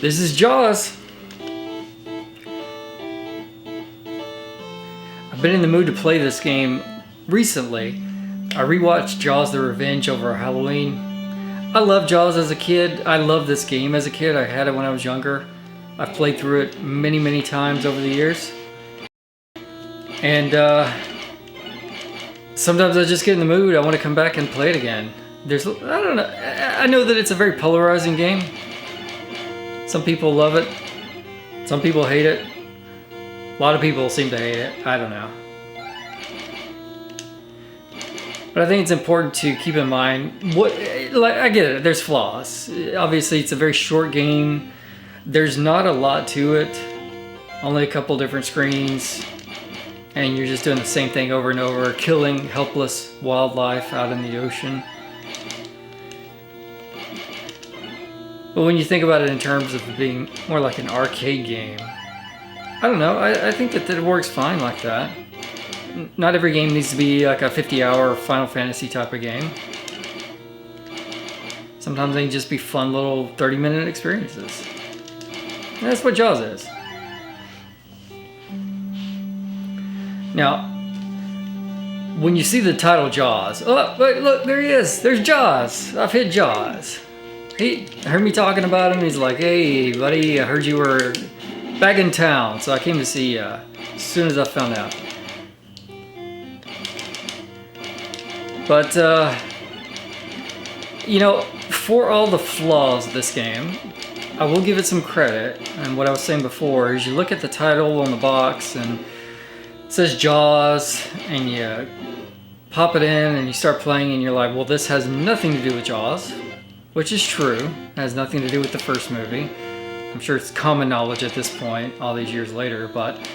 This is Jaws. I've been in the mood to play this game recently. I rewatched Jaws: The Revenge over Halloween. I loved Jaws as a kid. I loved this game as a kid. I had it when I was younger. I've played through it many times over the years. And sometimes I just get in the mood. I want to come back and play it again. I don't know. I know that it's a very polarizing game. Some people love it. Some people hate it. A lot of people seem to hate it. I don't know. But I think it's important to keep in mind I get it. There's flaws. Obviously, it's a very short game. There's not a lot to it. Only a couple different screens. And you're just doing the same thing over and over, killing helpless wildlife out in the ocean. But when you think about it in terms of being more like an arcade game, I don't know, I think that it works fine like that. Not every game needs to be like a 50-hour Final Fantasy type of game. Sometimes they can just be fun little 30-minute experiences. And that's what Jaws is. Now, when you see the title Jaws, oh, wait, look, there he is. There's Jaws. I've hit Jaws. He heard me talking about him. He's like, hey, buddy, I heard you were back in town, so I came to see you as soon as I found out. But, for all the flaws of this game, I will give it some credit. And what I was saying before is you look at the title on the box and it says Jaws, and you pop it in and you start playing and you're like, well, this has nothing to do with Jaws. Which is true. It has nothing to do with the first movie. I'm sure it's common knowledge at this point, all these years later, but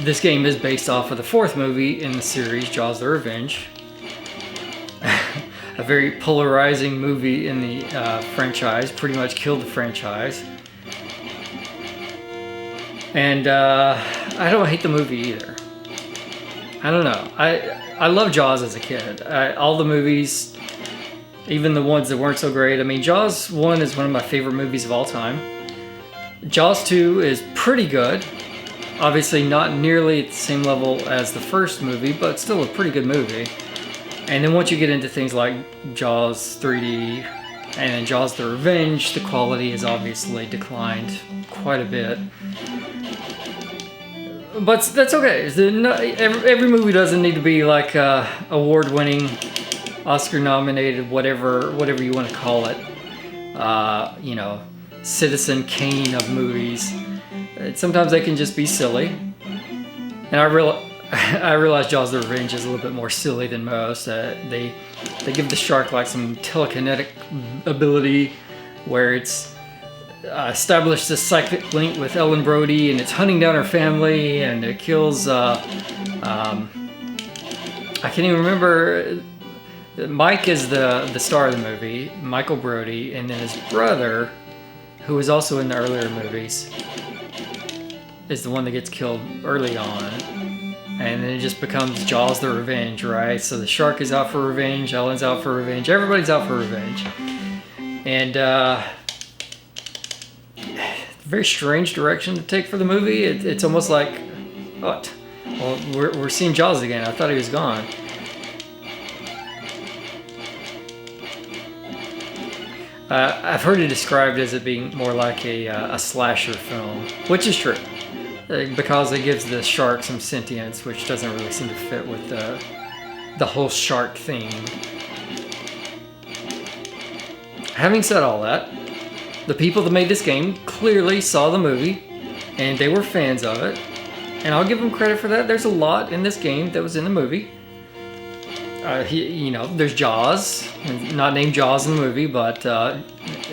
this game is based off of the fourth movie in the series, Jaws: The Revenge. A very polarizing movie in the franchise, pretty much killed the franchise. And I don't hate the movie either. I don't know. I love Jaws as a kid. All the movies, even the ones that weren't so great. I mean, Jaws 1 is one of my favorite movies of all time. Jaws 2 is pretty good. Obviously not nearly at the same level as the first movie, but still a pretty good movie. And then once you get into things like Jaws 3D and then Jaws: The Revenge, the quality has obviously declined quite a bit. But that's okay. Every movie doesn't need to be like award-winning, Oscar-nominated, whatever you want to call it. Citizen Kane of movies. Sometimes they can just be silly. And I realize Jaws: The Revenge is a little bit more silly than most. They give the shark like some telekinetic ability where it's established this psychic link with Ellen Brody, and it's hunting down her family, and it kills. I can't even remember. Mike is the star of the movie, Michael Brody, and then his brother, who was also in the earlier movies, is the one that gets killed early on. And then it just becomes Jaws: The Revenge, right? So the shark is out for revenge, Ellen's out for revenge, everybody's out for revenge. And very strange direction to take for the movie. It's almost like, what? Well, we're seeing Jaws again. I thought he was gone. I've heard it described as it being more like a slasher film, which is true, because it gives the shark some sentience, which doesn't really seem to fit with the whole shark theme. Having said all that, the people that made this game clearly saw the movie, and they were fans of it, and I'll give them credit for that. There's a lot in this game that was in the movie. There's Jaws, not named Jaws in the movie, but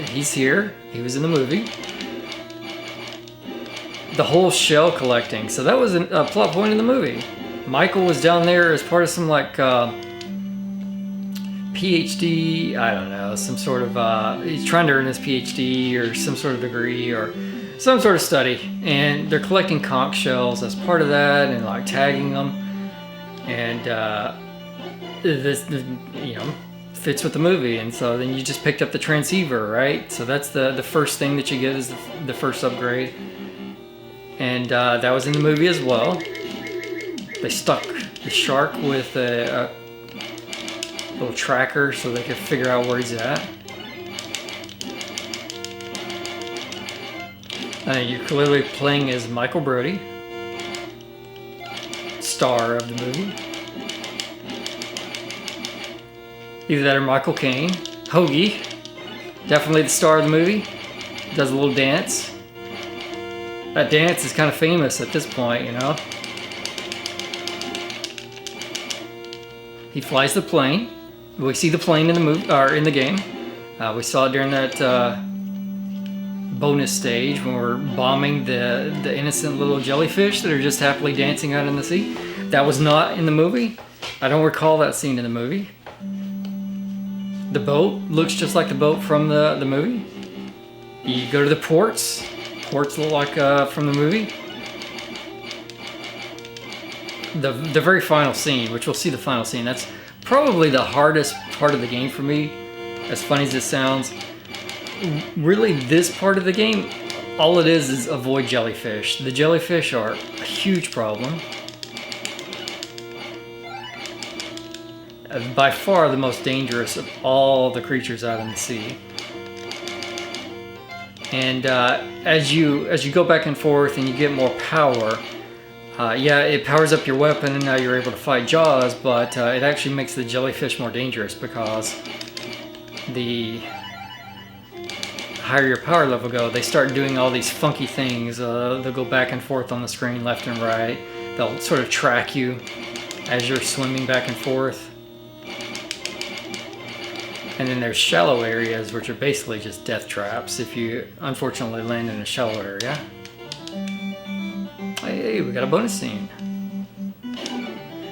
he's here. He was in the movie. The whole shell collecting, so that was a plot point in the movie. Michael was down there as part of some PhD, I don't know, some sort of, he's trying to earn his PhD or some sort of degree or some sort of study, and they're collecting conch shells as part of that and like tagging them, and fits with the movie. And so then you just picked up the transceiver, right? So that's the first thing that you get is the first upgrade. And that was in the movie as well. They stuck the shark with a little tracker so they could figure out where he's at. You're clearly playing as Michael Brody, star of the movie. Either that or Michael Caine. Hoagie, definitely the star of the movie. Does a little dance. That dance is kind of famous at this point, you know. He flies the plane. We see the plane in the movie or in the game. We saw it during that bonus stage when we're bombing the innocent little jellyfish that are just happily dancing out in the sea. That was not in the movie. I don't recall that scene in the movie. The boat looks just like the boat from the movie. You go to the ports. Ports look like from the movie. The very final scene, which we'll see the final scene, that's probably the hardest part of the game for me, as funny as it sounds. Really, this part of the game, all it is avoid jellyfish. The jellyfish are a huge problem. By far the most dangerous of all the creatures out in the sea. And as you go back and forth and you get more power, yeah, it powers up your weapon and now you're able to fight Jaws, but it actually makes the jellyfish more dangerous because the higher your power level go, they start doing all these funky things. They'll go back and forth on the screen left and right. They'll sort of track you as you're swimming back and forth. And then there's shallow areas, which are basically just death traps if you unfortunately land in a shallow area. Hey, we got a bonus scene.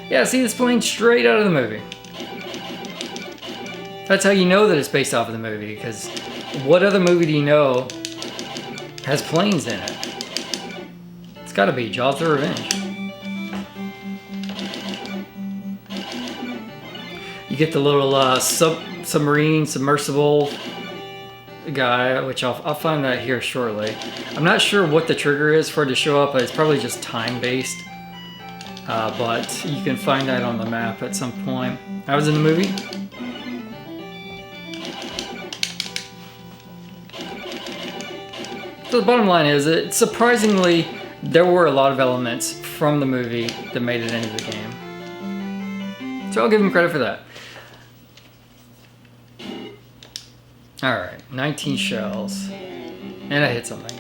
Yeah, see this plane straight out of the movie. That's how you know that it's based off of the movie, because what other movie do you know has planes in it? It's gotta be Jaws the Revenge. You get the little submarine, submersible guy, which I'll find that here shortly. I'm not sure what the trigger is for it to show up, but it's probably just time-based. But you can find that on the map at some point. I was in the movie. So the bottom line is, surprisingly, there were a lot of elements from the movie that made it into the game. So I'll give him credit for that. Alright, 19 shells. And I hit something.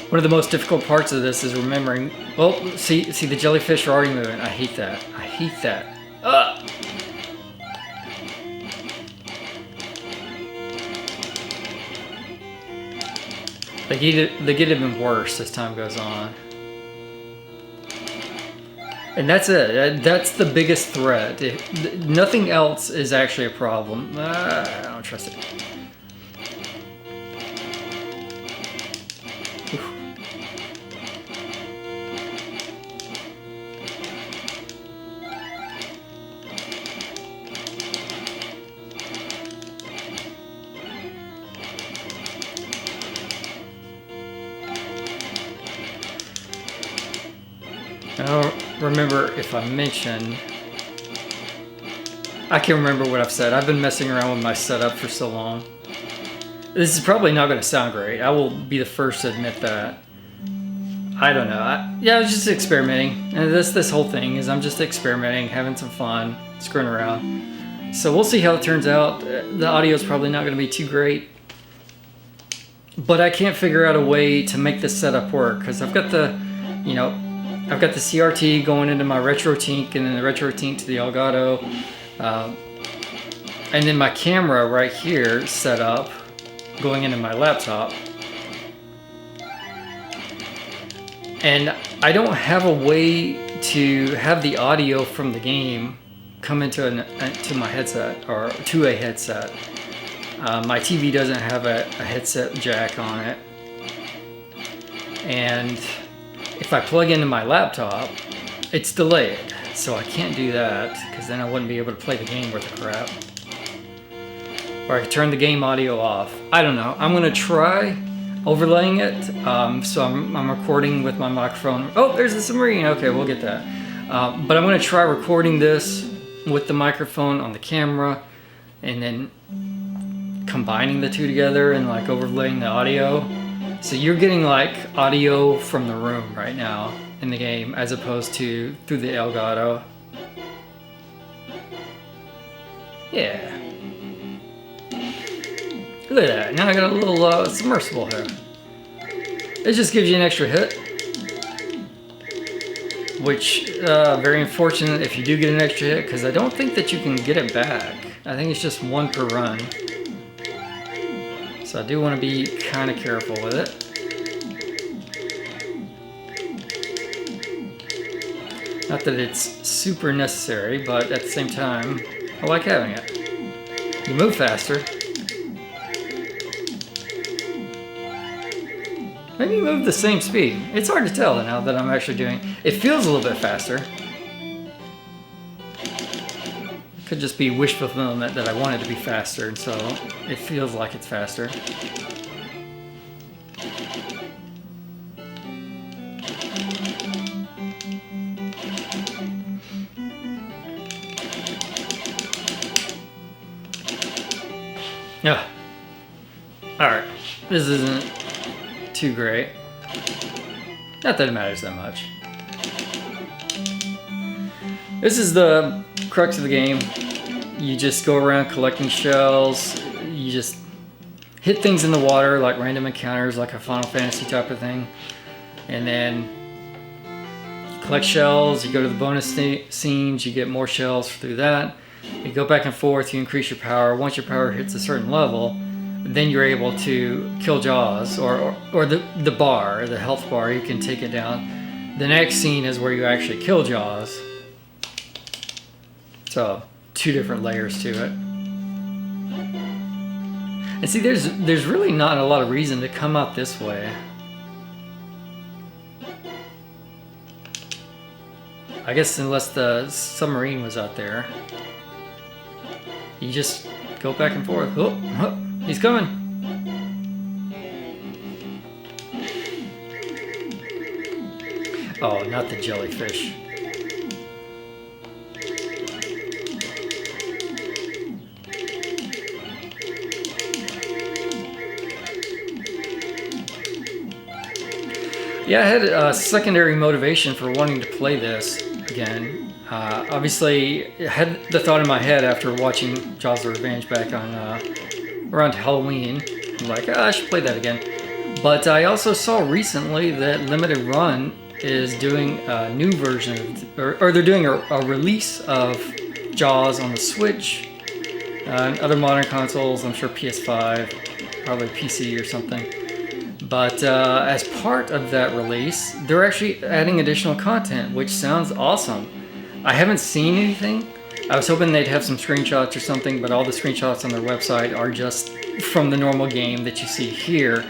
One of the most difficult parts of this is remembering... Oh, see the jellyfish are already moving. I hate that. I hate that. Ugh! They get even worse as time goes on. And that's it. That's the biggest threat. Nothing else is actually a problem. I don't trust it. Oof. I don't remember if I mentioned... I can't remember what I've said. I've been messing around with my setup for so long. This is probably not going to sound great. I will be the first to admit that. I don't know. I was just experimenting. And this whole thing is I'm just experimenting, having some fun, screwing around. So we'll see how it turns out. The audio is probably not going to be too great. But I can't figure out a way to make this setup work because I've got the, I've got the CRT going into my RetroTink and then the RetroTink to the Elgato. And then my camera right here set up going into my laptop. And I don't have a way to have the audio from the game come into to my headset or to a headset. My TV doesn't have a headset jack on it. And if I plug into my laptop, it's delayed. So I can't do that because then I wouldn't be able to play the game worth of crap. or I could turn the game audio off. I don't know. I'm gonna try overlaying it. So I'm recording with my microphone. Oh, there's the submarine. Okay, we'll get that. But I'm gonna try recording this with the microphone on the camera, and then combining the two together and like overlaying the audio. So you're getting like audio from the room right now in the game, as opposed to through the Elgato. Yeah. Look at that. Now I got a little submersible here. It just gives you an extra hit, which very unfortunate if you do get an extra hit, because I don't think that you can get it back. I think it's just one per run. So I do want to be kind of careful with it. Not that it's super necessary, but at the same time, I like having it. You move faster. Maybe you move the same speed. It's hard to tell now that I'm actually doing it. It feels a little bit faster. Could just be wish fulfillment that I want it to be faster, and so it feels like it's faster. Yeah. Alright. This isn't too great. Not that it matters that much. This is the crux of the game. You just go around collecting shells. You just hit things in the water, like random encounters, like a Final Fantasy type of thing. And then you collect shells. You go to the bonus scenes. You get more shells through that. You go back and forth. You increase your power. Once your power hits a certain level, then you're able to kill Jaws, or the bar, the health bar. You can take it down. The next scene is where you actually kill Jaws. So, two different layers to it. And see, there's really not a lot of reason to come out this way. I guess unless the submarine was out there. You just go back and forth. Oh, oh, he's coming. Oh, not the jellyfish. Yeah, I had a secondary motivation for wanting to play this again. Obviously, I had the thought in my head after watching Jaws: The Revenge back on around Halloween. I'm like, I should play that again. But I also saw recently that Limited Run is doing a new version, or they're doing a release of Jaws on the Switch and other modern consoles. I'm sure PS5, probably PC or something. But as part of that release, they're actually adding additional content, which sounds awesome. I haven't seen anything. I was hoping they'd have some screenshots or something, but all the screenshots on their website are just from the normal game that you see here.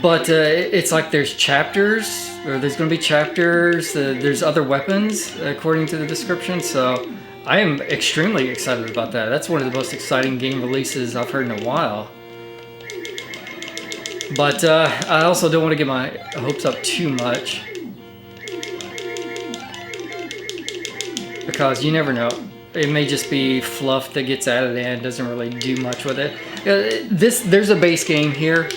But it's like there's chapters, or there's going to be chapters. There's other weapons, according to the description. So I am extremely excited about that. That's one of the most exciting game releases I've heard in a while. But I also don't want to get my hopes up too much, because you never know. It may just be fluff that gets added in, doesn't really do much with it. There's a base game here.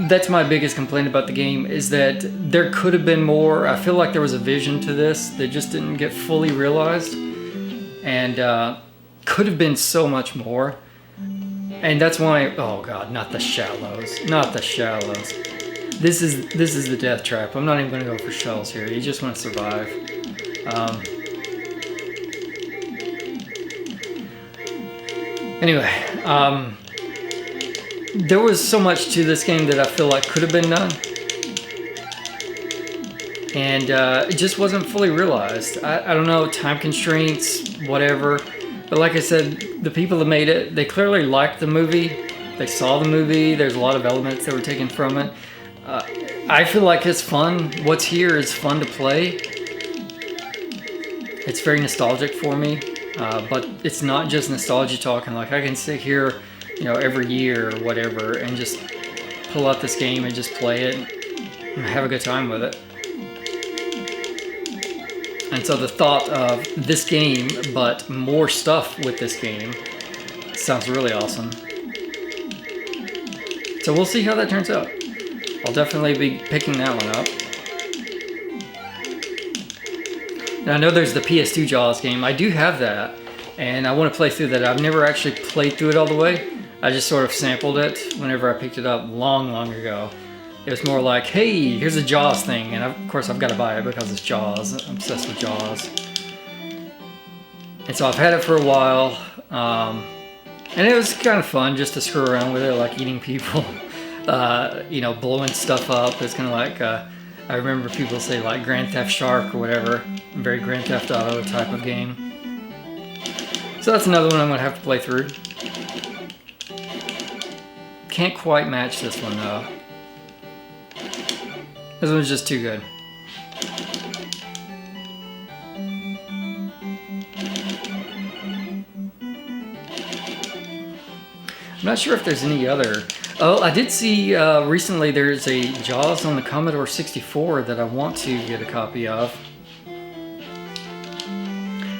That's my biggest complaint about the game, is that there could have been more. I feel like there was a vision to this that just didn't get fully realized, and could have been so much more. And that's why, oh god, not the shallows. Not the shallows. This is the death trap. I'm not even going to go for shells here. You just want to survive. Anyway, there was so much to this game that I feel like could have been done. And it just wasn't fully realized. I don't know, time constraints, whatever. But like I said, the people that made it, they clearly liked the movie. They saw the movie. There's a lot of elements that were taken from it. I feel like it's fun. What's here is fun to play. It's very nostalgic for me. but it's not just nostalgia talking. Like I can sit here, you know, every year or whatever, and just pull out this game and just play it and have a good time with it. And so the thought of this game, but more stuff with this game, sounds really awesome. So we'll see how that turns out. I'll definitely be picking that one up. Now I know there's the PS2 Jaws game. I do have that, and I want to play through that. I've never actually played through it all the way. I just sort of sampled it whenever I picked it up long ago. It was more like, hey, here's a Jaws thing, and of course I've got to buy it because it's Jaws. I'm obsessed with Jaws. And so I've had it for a while, and it was kind of fun just to screw around with it, like eating people, you know, blowing stuff up. It's kind of like, I remember people say like Grand Theft Shark or whatever, very Grand Theft Auto type of game. So that's another one I'm going to have to play through. Can't quite match this one though. This one's just too good. I'm not sure if there's any other. Oh, I did see recently there's a Jaws on the Commodore 64 that I want to get a copy of.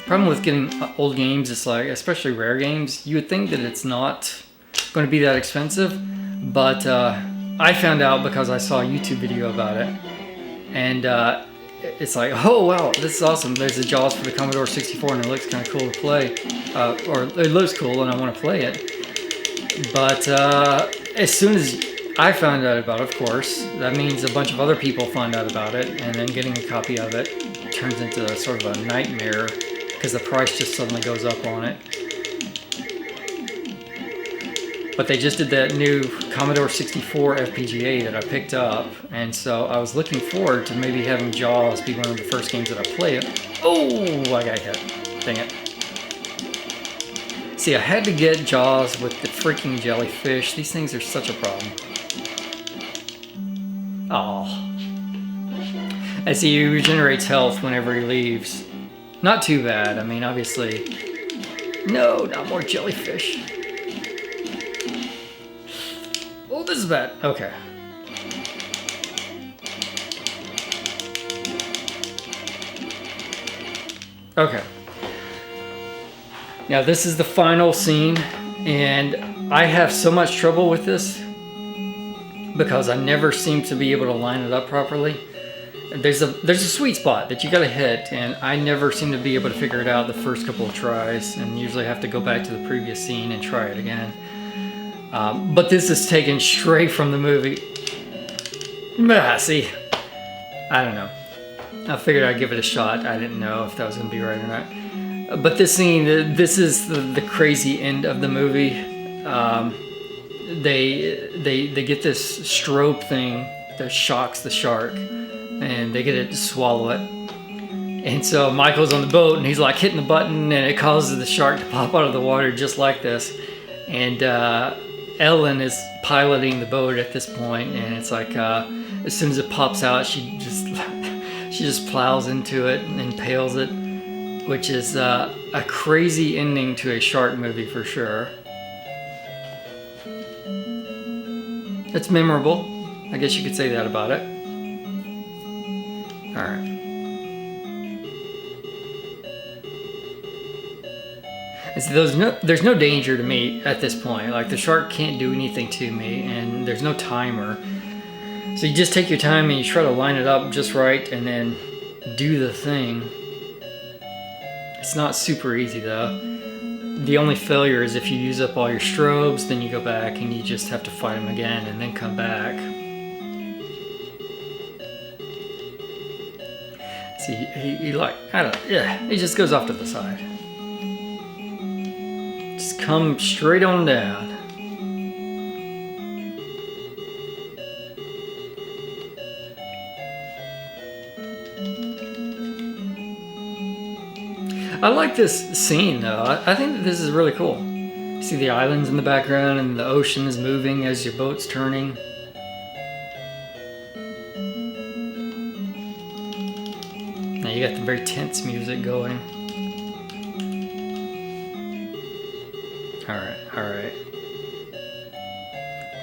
Problem with getting old games is like, especially rare games, you would think that it's not going to be that expensive, but I found out because I saw a YouTube video about it, and it's like, oh wow, this is awesome. There's a Jaws for the Commodore 64 and it looks kind of cool to play, or it looks cool and I want to play it. But as soon as I found out about it, of course, that means a bunch of other people find out about it, and then getting a copy of it turns into sort of a nightmare because the price just suddenly goes up on it. But they just did that new Commodore 64 FPGA that I picked up, and so I was looking forward to maybe having Jaws be one of the first games that I play. Oh, I got hit. Dang it. See, I had to get Jaws with the freaking jellyfish. These things are such a problem. Oh. I see he regenerates health whenever he leaves. Not too bad. I mean, obviously... No, not more jellyfish. Oh, this is bad. Okay. Okay. Now this is the final scene, and I have so much trouble with this because I never seem to be able to line it up properly. There's a sweet spot that you gotta hit, and I never seem to be able to figure it out the first couple of tries, and usually have to go back to the previous scene and try it again. But this is taken straight from the movie. See, I don't know. I figured I'd give it a shot. I didn't know if that was gonna be right or not. But this scene, this is the crazy end of the movie. They get this strobe thing that shocks the shark, and they get it to swallow it. And so Michael's on the boat, and he's like hitting the button, and it causes the shark to pop out of the water just like this. And Ellen is piloting the boat at this point, and it's like as soon as it pops out, she just plows into it and impales it, which is a crazy ending to a shark movie for sure. It's memorable. I guess you could say that about it. All right. And so there's no danger to me at this point. Like, the shark can't do anything to me, and there's no timer. So you just take your time and you try to line it up just right and then do the thing. It's not super easy though. The only failure is if you use up all your strobes, then you go back and you just have to fight them again and then come back. See, he like, I don't know, yeah, he just goes off to the side. Just come straight on down. I like this scene though. I think that this is really cool. You see the islands in the background and the ocean is moving as your boat's turning. Now you got the very tense music going.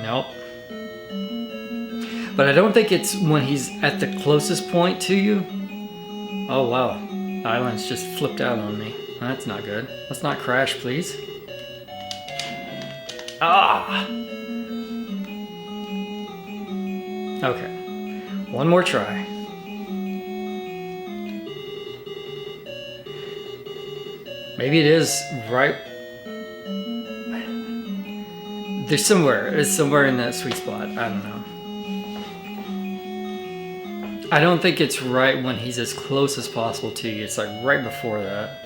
Nope. But I don't think it's when he's at the closest point to you. Oh wow, the island's just flipped out on me. That's not good. Let's not crash, please. Ah! Okay, one more try. Maybe it is right. There's somewhere. It's somewhere in that sweet spot. I don't know. I don't think it's right when he's as close as possible to you. It's like right before that.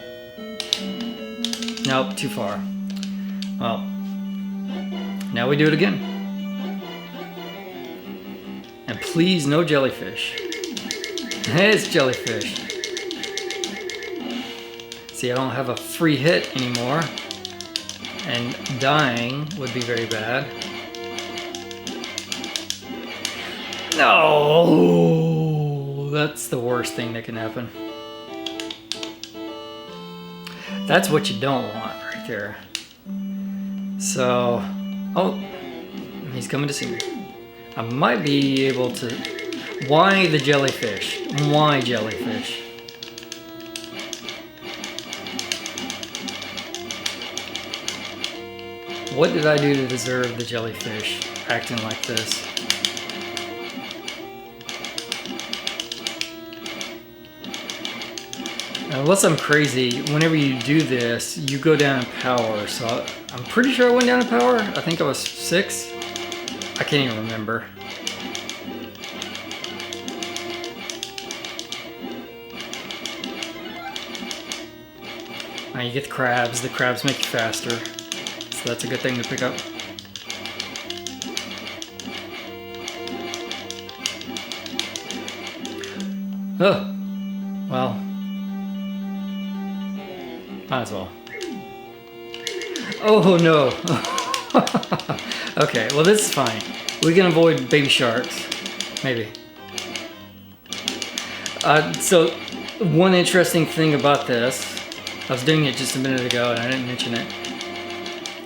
Nope, too far. Well, now we do it again. And please, no jellyfish. It's jellyfish. See, I don't have a free hit anymore. And dying would be very bad. No! That's the worst thing that can happen. That's what you don't want right there. So, oh, he's coming to see me. I might be able to... Why the jellyfish? Why jellyfish? What did I do to deserve the jellyfish acting like this? Unless I'm crazy, whenever you do this, you go down in power. So I'm pretty sure I went down in power. I think I was 6. I can't even remember. Now you get the crabs. The crabs make you faster. So that's a good thing to pick up. Oh, well. Might as well. Oh no. Okay, well this is fine. We can avoid baby sharks. Maybe. So, one interesting thing about this, I was doing it just a minute ago and I didn't mention it.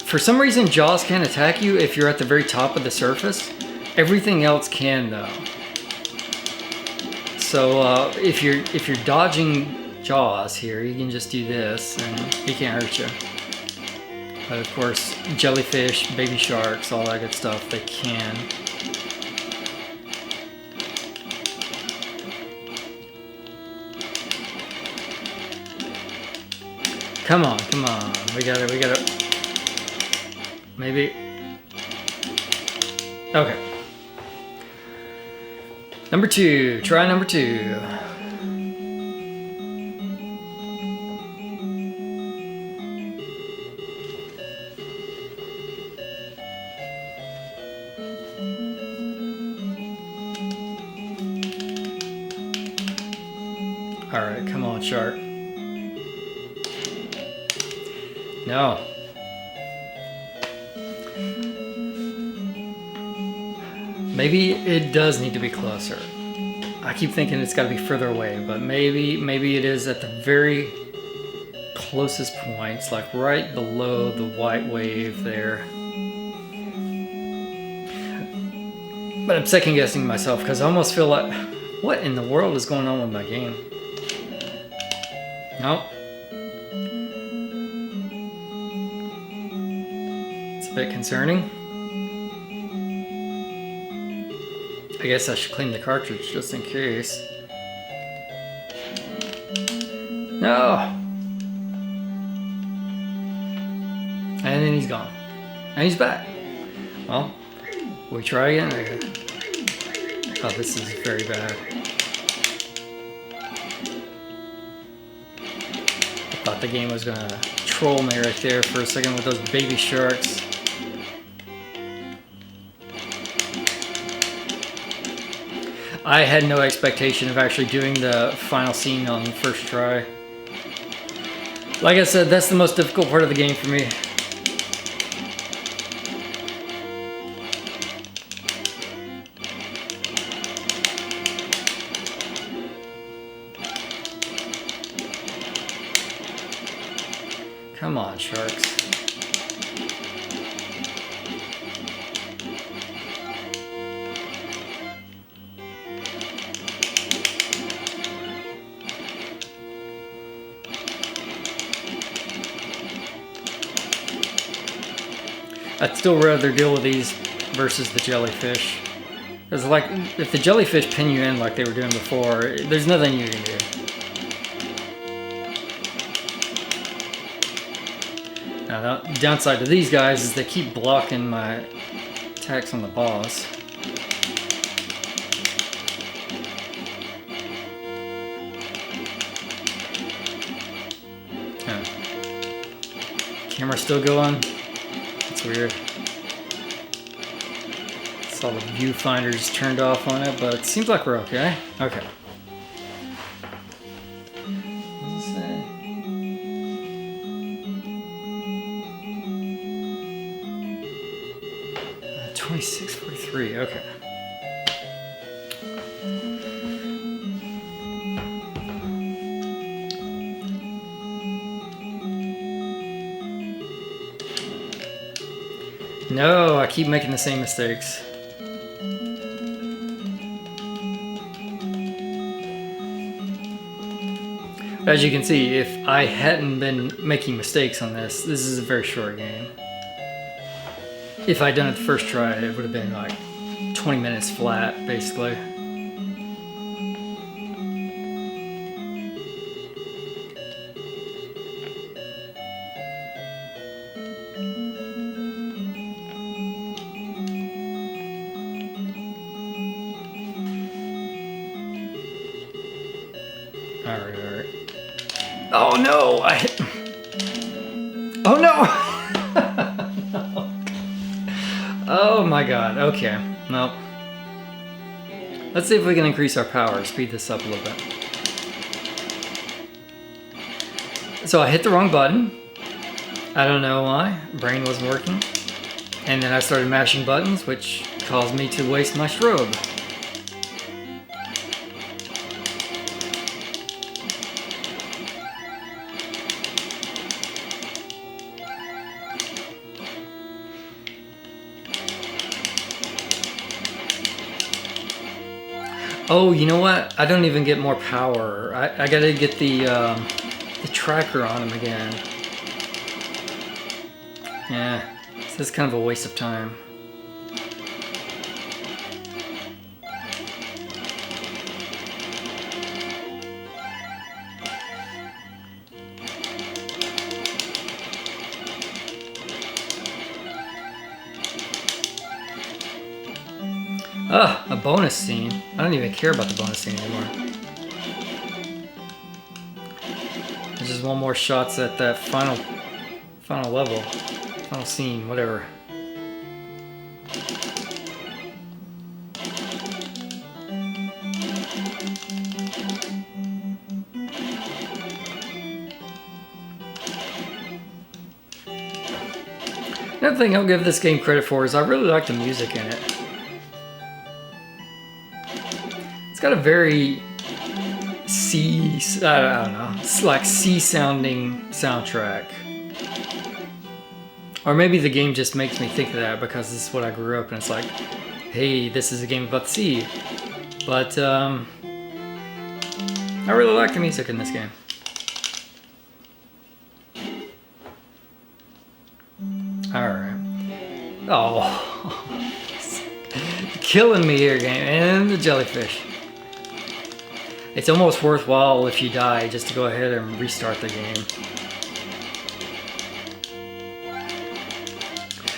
For some reason, Jaws can't attack you if you're at the very top of the surface. Everything else can, though. So if you're dodging Jaws here, you can just do this, and he can't hurt you. But of course, jellyfish, baby sharks, all that good stuff, they can. Come on, come on. We got it. Maybe. Okay. Number 2. Try number 2. Alright, come on, shark. No. Maybe it does need to be closer. I keep thinking it's got to be further away, but maybe it is at the very closest points, like right below the white wave there. But I'm second guessing myself because I almost feel like, what in the world is going on with my game? Nope. It's a bit concerning. I guess I should clean the cartridge just in case. No! And then he's gone. And he's back. Well, we try again. Oh, this is very bad. I thought the game was gonna troll me right there for a second with those baby sharks. I had no expectation of actually doing the final scene on the first try. Like I said, that's the most difficult part of the game for me. Come on, sharks. I'd still rather deal with these versus the jellyfish. Because like, if the jellyfish pin you in like they were doing before, there's nothing you can do. Now the downside to these guys is they keep blocking my attacks on the boss. Camera's still going. It's weird. Saw the viewfinders turned off on it, but it seems like we're okay. Okay. What does it say? 2643. Okay. No, I keep making the same mistakes. As you can see, if I hadn't been making mistakes on this is a very short game. If I'd done it the first try, it would have been like 20 minutes flat, basically. Alright. Oh no! Oh no! Oh my god, okay. Well. Let's see if we can increase our power, speed this up a little bit. So I hit the wrong button. I don't know why. Brain wasn't working. And then I started mashing buttons, which caused me to waste my strobe. Oh, you know what? I don't even get more power. I gotta get the tracker on him again. Yeah, so that's kind of a waste of time. Ah, a bonus scene. I don't even care about the bonus scene anymore. There's just one more shots at that final level. Final scene, whatever. Another thing I'll give this game credit for is I really like the music in it. It's got a very I don't know, it's like C-sounding soundtrack. Or maybe the game just makes me think of that because this is what I grew up and it's like, hey, this is a game about the sea. But I really like the music in this game. Alright. Oh. Killing me here, game. And the jellyfish. It's almost worthwhile if you die just to go ahead and restart the game.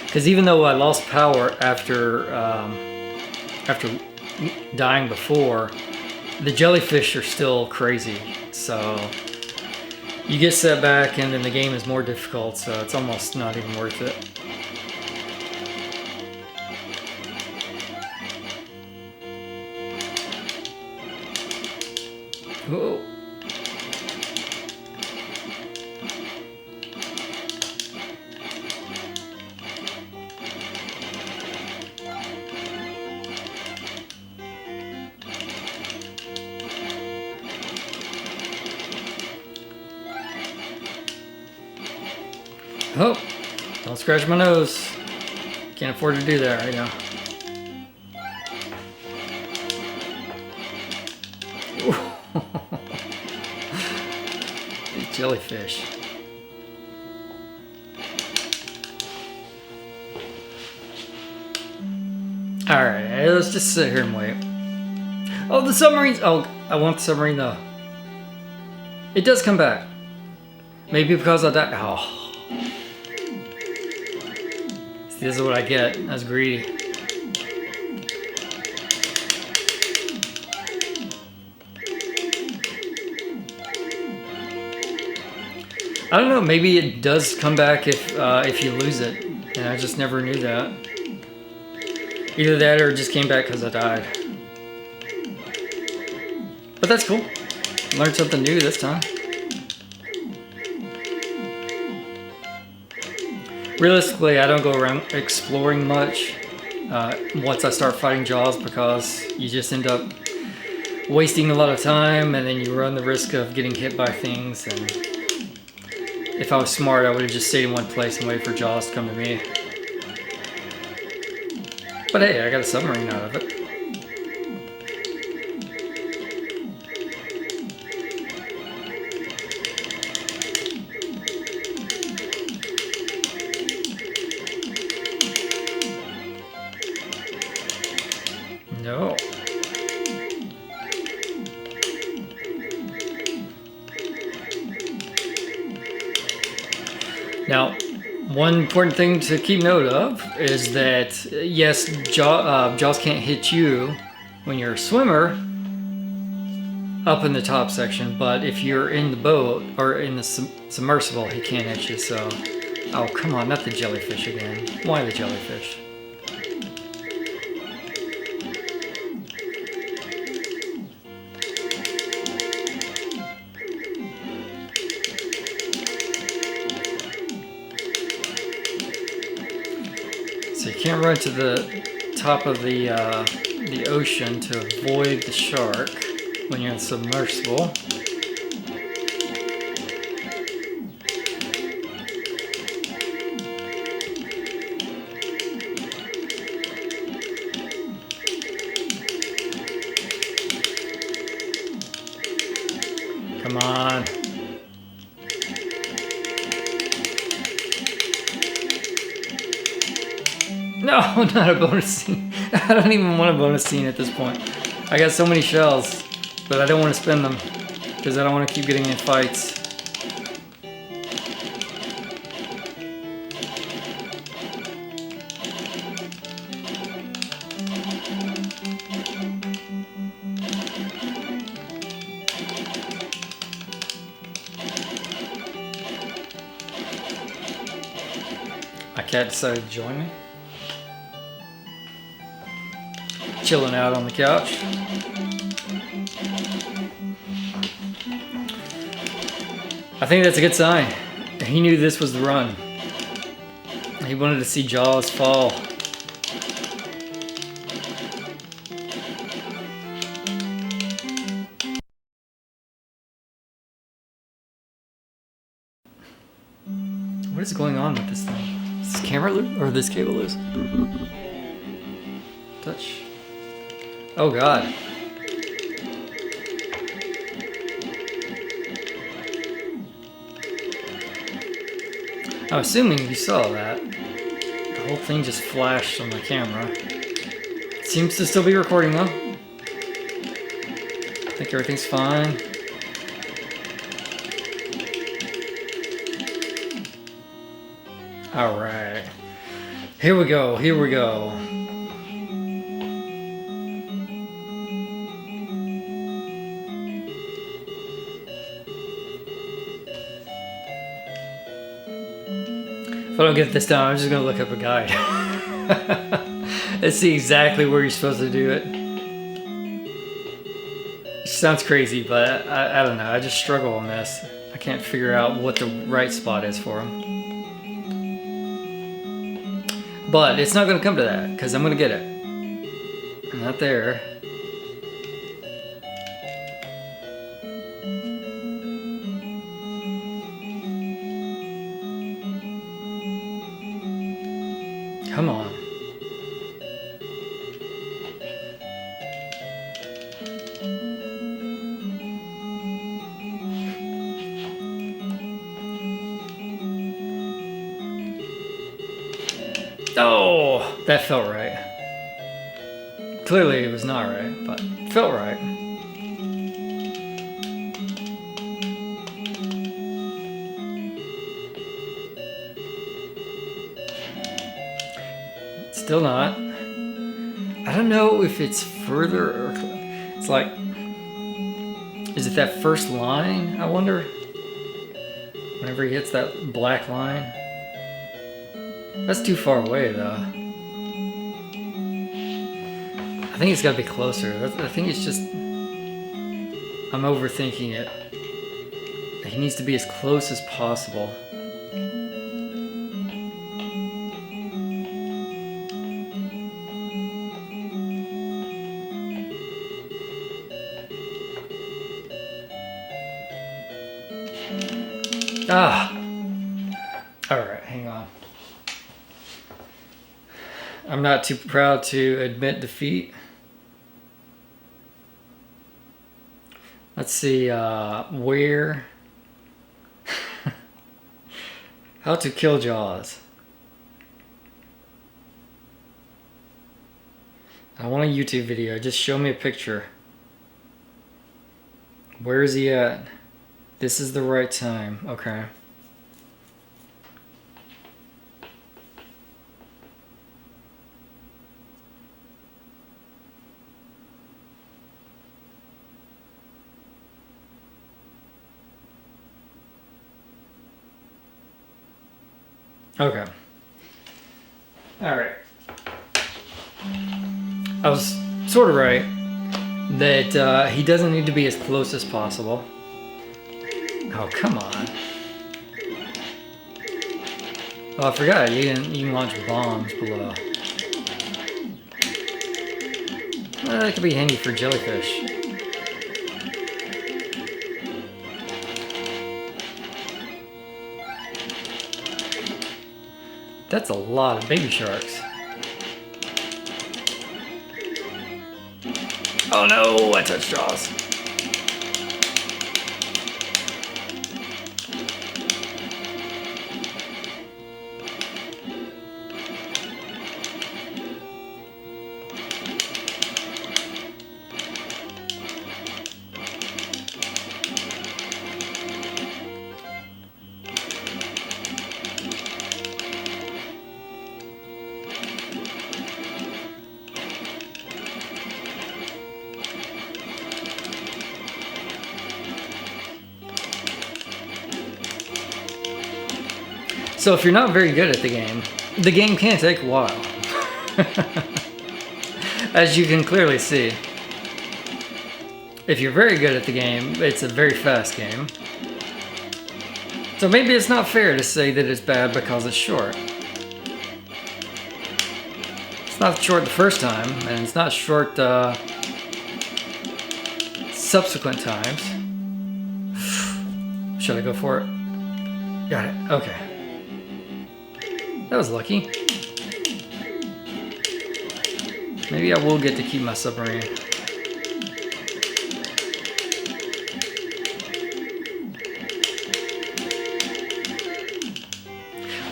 Because even though I lost power after dying before, the jellyfish are still crazy. So you get set back and then the game is more difficult, so it's almost not even worth it. Whoa. Oh, don't scratch my nose. Can't afford to do that right now. These jellyfish. Alright, let's just sit here and wait. Oh, the submarines! Oh, I want the submarine though. It does come back. Maybe because I died. Oh. See, this is what I get. I was greedy. I don't know. Maybe it does come back if you lose it, and I just never knew that. Either that or it just came back because I died. But that's cool. Learned something new this time. Realistically, I don't go around exploring much once I start fighting Jaws because you just end up wasting a lot of time and then you run the risk of getting hit by things. And if I was smart, I would have just stayed in one place and waited for Jaws to come to me. But hey, I got a submarine out of it. No. Now, one important thing to keep note of is that, yes, Jaws can't hit you when you're a swimmer up in the top section, but if you're in the boat or in the submersible, he can't hit you, so... Oh, come on, not the jellyfish again. Why the jellyfish? So you can't run to the top of the ocean to avoid the shark when you're in submersible. Come on. No, not a bonus scene. I don't even want a bonus scene at this point. I got so many shells, but I don't want to spend them because I don't want to keep getting in fights. My cat decided to join me. Chilling out on the couch. I think that's a good sign. He knew this was the run. He wanted to see Jaws fall. What is going on with this thing? Is this camera loose or this cable loose? Touch. Oh God. I'm assuming you saw that. The whole thing just flashed on the camera. It seems to still be recording though. I think everything's fine. Alright. Here we go, here we go. If I don't get this down, I'm just gonna look up a guide. Let's see exactly where you're supposed to do it. It sounds crazy, but I don't know. I just struggle on this. I can't figure out what the right spot is for him. But it's not gonna come to that, because I'm gonna get it. Not there. Come on. Oh, that felt right. Clearly it was not right, but it felt right. Still not. I don't know if it's further or... It's like... Is it that first line, I wonder? Whenever he hits that black line. That's too far away, though. I think it's got to be closer. I think it's just... I'm overthinking it. He needs to be as close as possible. Ah! Alright, hang on. I'm not too proud to admit defeat. Let's see, where... How to kill Jaws. I want a YouTube video, just show me a picture. Where is he at? This is the right time, okay. Okay. Alright. I was sort of right that he doesn't need to be as close as possible. Oh, come on. Oh, I forgot, you can launch bombs below. Well, that could be handy for jellyfish. That's a lot of baby sharks. Oh no, I touched Jaws. So if you're not very good at the game can take a while. As you can clearly see. If you're very good at the game, it's a very fast game. So maybe it's not fair to say that it's bad because it's short. It's not short the first time, and it's not short subsequent times. Should I go for it? Got it, okay. That was lucky. Maybe I will get to keep my submarine.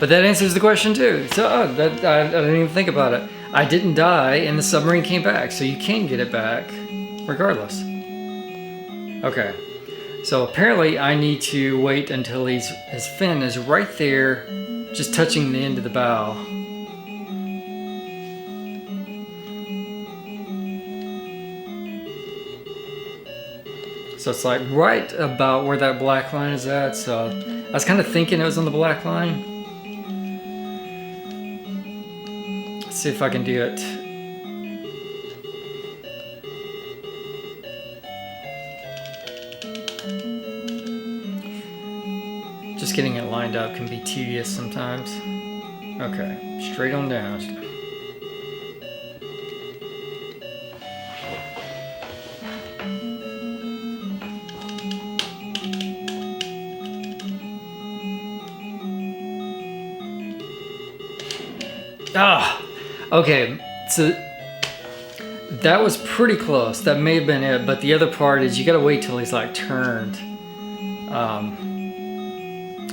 But that answers the question too. So I didn't even think about it. I didn't die and the submarine came back, so you can get it back regardless. Okay. So apparently I need to wait until his fin is right there, just touching the end of the bow. So it's like right about where that black line is at. So I was kind of thinking it was on the black line. Let's see if I can do it. Just getting it lined up can be tedious sometimes. Okay, straight on down. Ah, okay, so that was pretty close. That may have been it, but the other part is you gotta wait till he's like turned.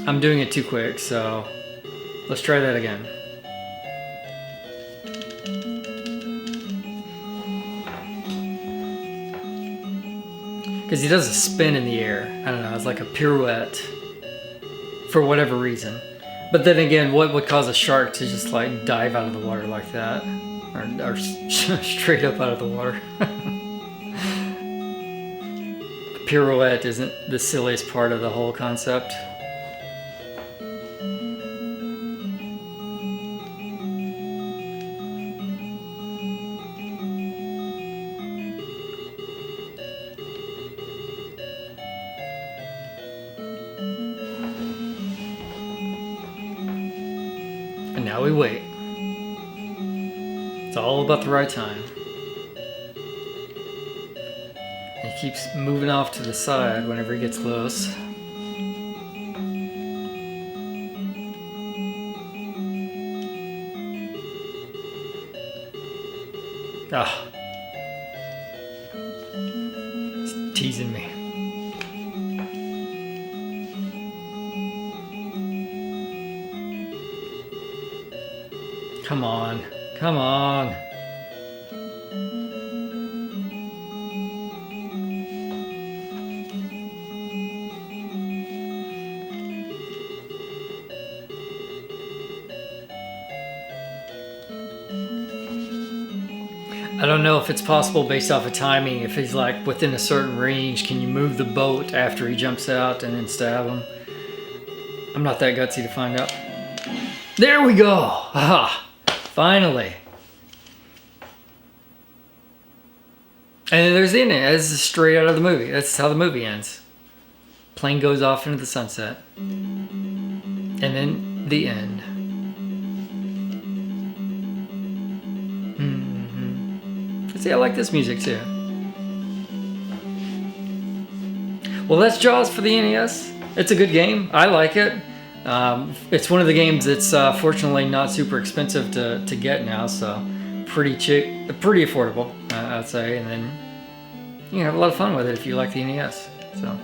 I'm doing it too quick, so let's try that again. Because he does a spin in the air. I don't know, it's like a pirouette for whatever reason. But then again, what would cause a shark to just like dive out of the water like that? Or straight up out of the water? A pirouette isn't the silliest part of the whole concept. And now we wait. It's all about the right time. He keeps moving off to the side whenever he gets close. Ah. He's teasing me. Come on. Come on. I don't know if it's possible based off of timing. If he's like within a certain range, can you move the boat after he jumps out and then stab him? I'm not that gutsy to find out. There we go. Aha. Finally. And then there's the ending. This is straight out of the movie. That's how the movie ends. Plane goes off into the sunset. And then the end. See, I like this music too. Well, that's Jaws for the NES. It's a good game. I like it. It's one of the games that's fortunately not super expensive to get now, so pretty cheap, pretty affordable, I'd say. And then you can have a lot of fun with it if you like the NES. So.